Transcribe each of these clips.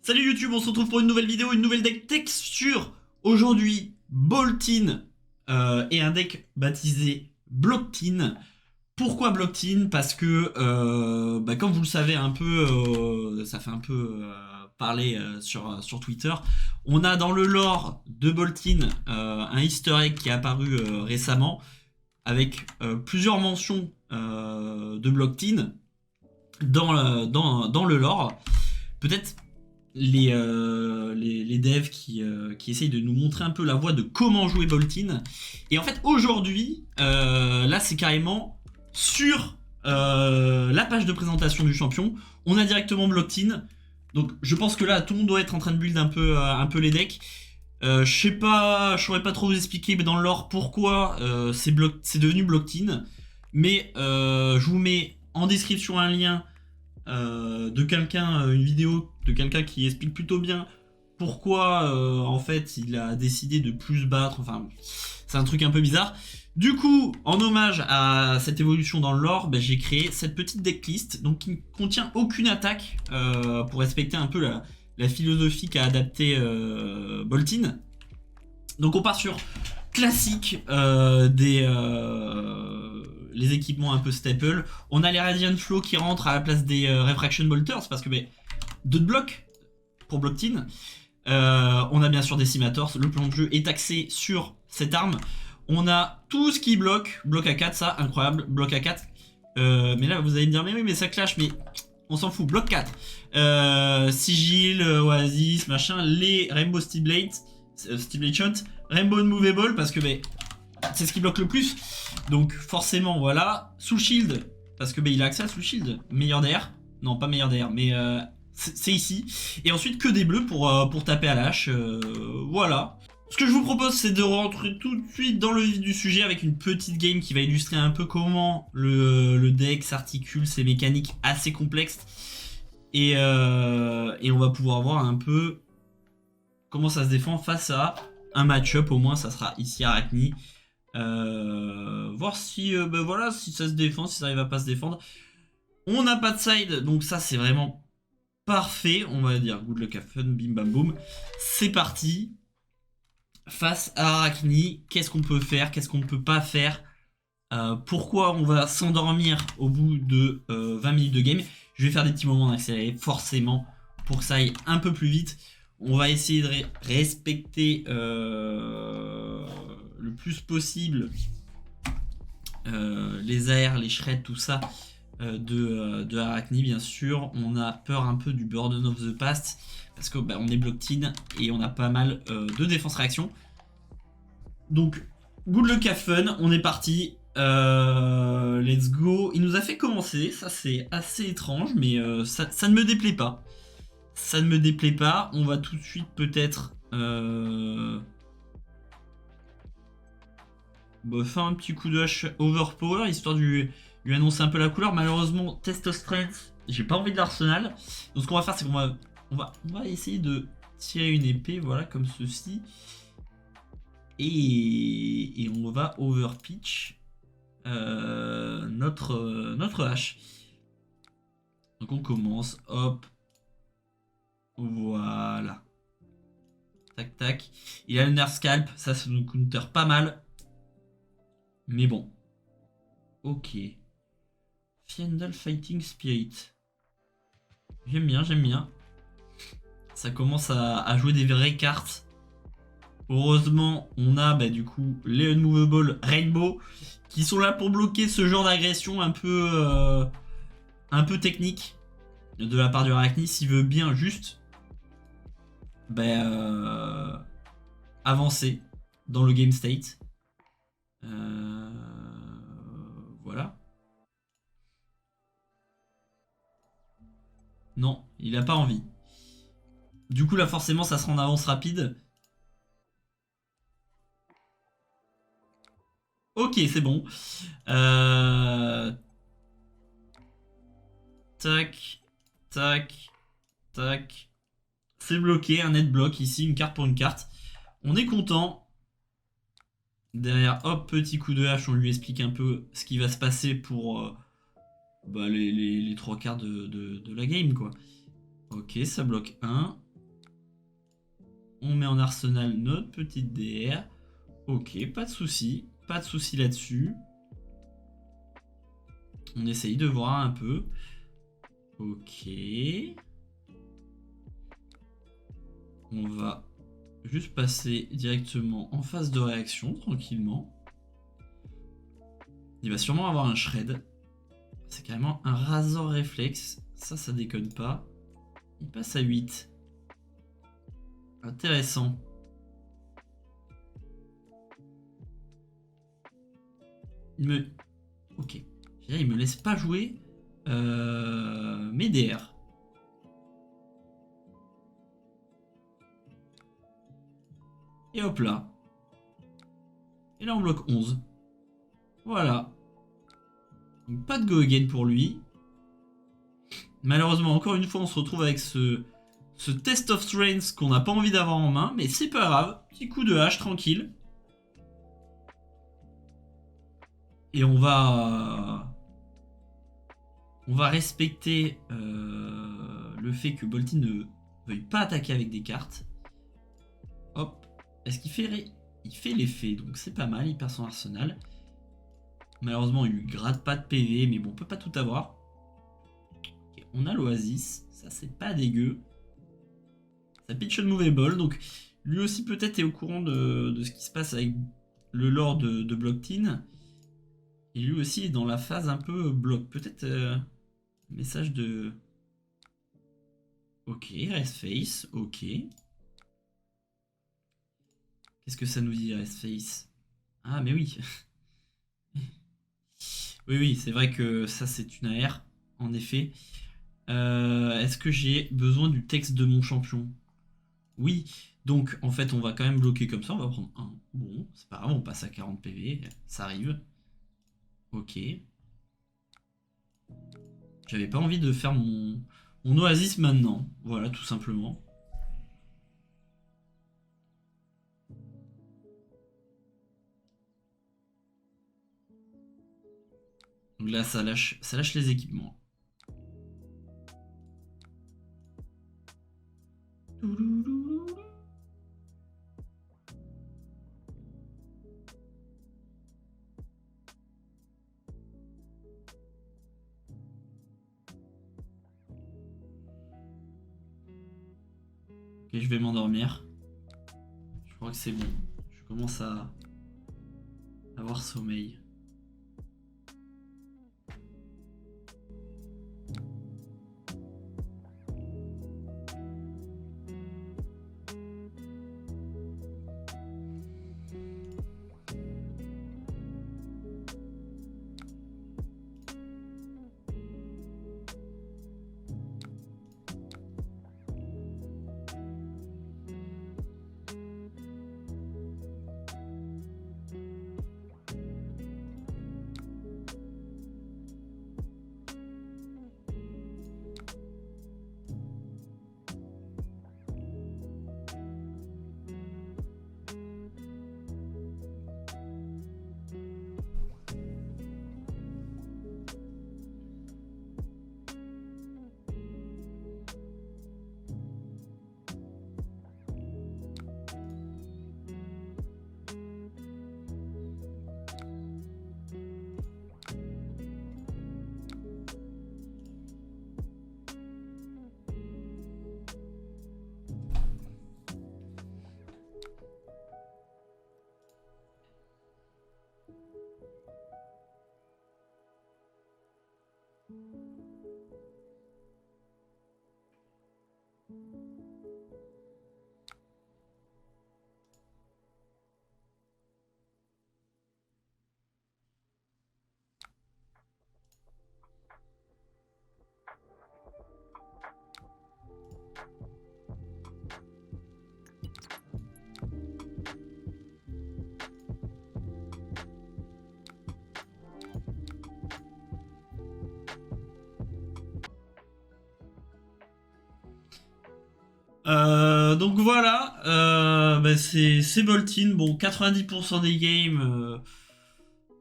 Salut YouTube, on se retrouve pour une nouvelle vidéo, une nouvelle deck texture. Aujourd'hui, Boltyn et un deck baptisé Blocktin. Pourquoi Blocktin? Parce que, comme vous le savez un peu, ça fait un peu parler sur Twitter, on a dans le lore de Boltyn un easter egg qui est apparu récemment avec plusieurs mentions de Blocktin dans le lore. Peut-être les devs qui essayent de nous montrer un peu la voie de comment jouer Boltyn. Et en fait, aujourd'hui, là, c'est carrément sur la page de présentation du champion. On a directement Blocktin. Donc, je pense que là, tout le monde doit être en train de build un peu les decks. Je sais pas, je saurais pas trop vous expliquer dans le lore pourquoi c'est devenu Blocktin. Mais je vous mets en description un lien de quelqu'un, une vidéo de quelqu'un qui explique plutôt bien pourquoi en fait il a décidé de plus se battre. Enfin, c'est un truc un peu bizarre. Du coup, en hommage à cette évolution dans le lore, j'ai créé cette petite decklist donc qui ne contient aucune attaque pour respecter un peu la philosophie qu'a adapté Boltyn. Donc on part sur classique les équipements un peu staple. On a les Radiant Flow qui rentrent à la place des Refraction Bolters parce que 2 de blocs pour Blocktin. On a bien sûr Decimators. Le plan de jeu est axé sur cette arme. On a tout ce qui bloque. Bloc à 4, ça, incroyable. Bloc à 4. Mais là, vous allez me dire, mais oui, mais ça clash, mais on s'en fout. Bloc 4. Sigil, Oasis, machin. Les Rainbow Steelblade Shunt. Rainbow Unmovable parce que c'est ce qui bloque le plus. Donc forcément, voilà. Soul Shield, parce que il a accès à Soul Shield. Meilleur DR. Non, pas meilleur DR, mais c'est ici. Et ensuite que des bleus pour taper à l'âge. Voilà. Ce que je vous propose, c'est de rentrer tout de suite dans le vif du sujet avec une petite game qui va illustrer un peu comment le deck s'articule, ses mécaniques assez complexes. Et on va pouvoir voir un peu comment ça se défend face à un match-up. Au moins, ça sera ici Arachni. Voir si, voilà, si ça se défend, si ça arrive à pas se défendre. On n'a pas de side, donc ça c'est vraiment parfait. On va dire good luck have fun, bim bam boum. C'est parti. Face à Arachni, qu'est-ce qu'on peut faire, qu'est-ce qu'on ne peut pas faire, pourquoi on va s'endormir au bout de 20 minutes de game. Je vais faire des petits moments d'accéléré, forcément, pour que ça aille un peu plus vite. On va essayer de respecter le plus possible les AR, les shreds, tout ça de Arachni, bien sûr. On a peur un peu du Burden of the Past parce que on est Blocktin et on a pas mal de défense réaction. Donc, good luck have fun, on est parti. Let's go. Il nous a fait commencer, ça c'est assez étrange, mais ça ne me déplaît pas. Ça ne me déplaît pas. On va tout de suite peut-être faire un petit coup de hache overpower, histoire de lui annoncer un peu la couleur. Malheureusement, test of strength, j'ai pas envie de l'arsenal. Donc ce qu'on va faire, c'est qu'on va essayer de tirer une épée, voilà, comme ceci. Et on va overpitch notre hache. Donc on commence, hop. Voilà. Tac tac. Il a le nerf scalp, ça nous counter pas mal. Mais bon. Ok. Fiendal Fighting Spirit. J'aime bien, j'aime bien. Ça commence à jouer des vraies cartes. Heureusement, on a du coup les Unmovable Rainbow qui sont là pour bloquer ce genre d'agression un peu technique de la part du Arachni s'il veut bien juste avancer dans le game state. Voilà. Non, il a pas envie. Du coup là forcément ça sera en avance rapide. Ok, c'est bon. Tac, tac, tac. C'est bloqué, un net block ici, une carte pour une carte. On est content. Derrière, hop, petit coup de hache, on lui explique un peu ce qui va se passer pour les 3 quarts de la game, quoi. Ok, ça bloque 1. On met en arsenal notre petite DR. Ok, pas de souci. Pas de souci là-dessus. On essaye de voir un peu. Ok. On va juste passer directement en phase de réaction, tranquillement. Il va sûrement avoir un shred. C'est carrément un Razor réflexe. Ça déconne pas. Il passe à 8. Intéressant. Ok. Il me laisse pas jouer mes DR. Et hop là. Et là on bloque 11. Voilà. Donc pas de go again pour lui. Malheureusement, encore une fois, on se retrouve avec ce test of strength qu'on n'a pas envie d'avoir en main. Mais c'est pas grave. Petit coup de hache, tranquille. Et on va respecter le fait que Bolty ne veuille pas attaquer avec des cartes. Hop. Est-ce qu'il fait... Il fait l'effet, donc c'est pas mal, il perd son arsenal. Malheureusement, il lui gratte pas de PV, mais bon, on peut pas tout avoir. Okay, on a l'Oasis, ça c'est pas dégueu. Ça pitch unmovable, donc lui aussi peut-être est au courant de ce qui se passe avec le lore de Block-Tin. Et lui aussi est dans la phase un peu bloc. Peut-être message de... Ok, rest face, ok. Qu'est-ce que ça nous dit, rest face? Ah, mais oui. Oui, c'est vrai que ça, c'est une AR, en effet. Est-ce que j'ai besoin du texte de mon champion? Oui. Donc, en fait, on va quand même bloquer comme ça. On va prendre un. Bon, c'est pas grave, on passe à 40 PV. Ça arrive. Ok. J'avais pas envie de faire mon Oasis maintenant. Voilà, tout simplement. Donc là, ça lâche les équipements. Ok, je vais m'endormir. Je crois que c'est bon. Je commence à avoir sommeil. Donc voilà, bah c'est Boltin. Bon, 90% des games,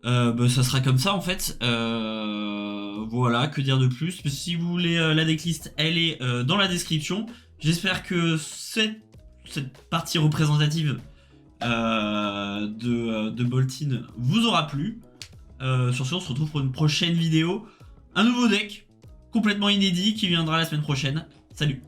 bah ça sera comme ça en fait. Voilà, que dire de plus. Si vous voulez la decklist, elle est dans la description. J'espère que cette cette partie représentative de Boltyn vous aura plu. Sur ce, on se retrouve pour une prochaine vidéo. Un nouveau deck complètement inédit qui viendra la semaine prochaine. Salut!